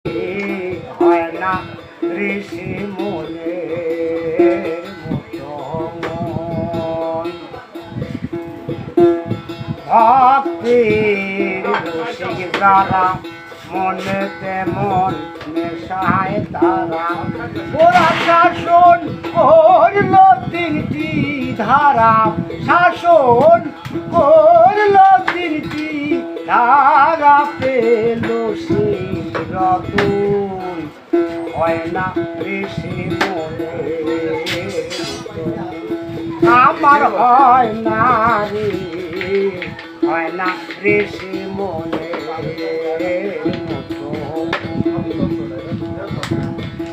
হয় না ঋষি মুনির মতন ভক্তির রসিক যারা মনেতে মন নেশায় তারা ওরা শাসন করল তিনটি ধারা শাসন করল তিনটি ধারা পেল সেই রতন হয় না ঋষি মনে আমার হয় না রে হয় না ঋষি মনে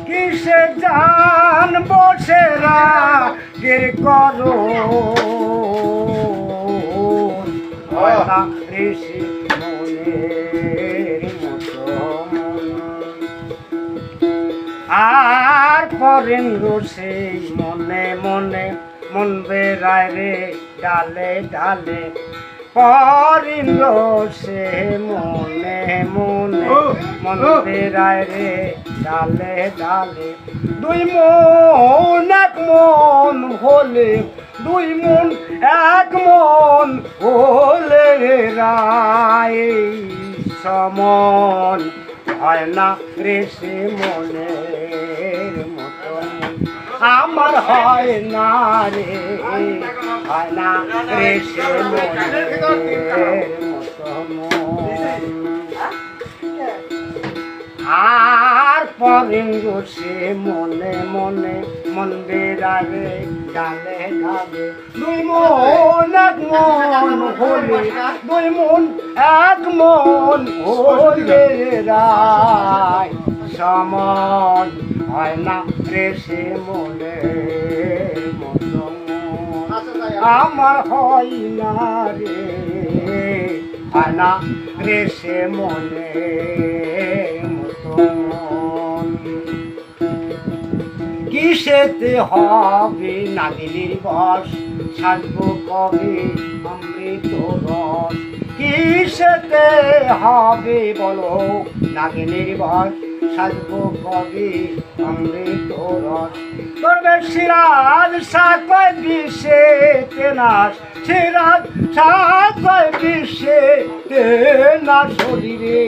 কিসে জান বসেরা গির করো হয় না ঋষি মনের মতন আর পরেন্দ্র সেই মনে মনে মন বেড়ায় রে ডালে ডালে পরেন্দ্র সে মনে মনে মন বেড়ায় রে ডালে ডালে দুই মন এক মন হলে দুই মন এক মন হলে রায় সমন হয় না ঋষি মনের মতন আমার হয় না রে হয় না ঋষি মনের মতন আর পরেন্দ্র সে মনে মনে মন বেড়াবে ডালে ডালে দুই মন এক মন হলে দুই মন এক মন হলে রায় সমন হয় না ঋষি মনের মতন আমার হয় না রে হয় না ঋষি মনের মতন কিসেতে হবে নাগিনীর বস সাজব কবে অমৃত রস কিসেতে হবে বলো নাগিনীর বস সাজব কবে অমৃত রস করবে সিরাজ সাকয় বিষে তেনাস সিরাজ সাকয় বিষে তেনাস শরীরে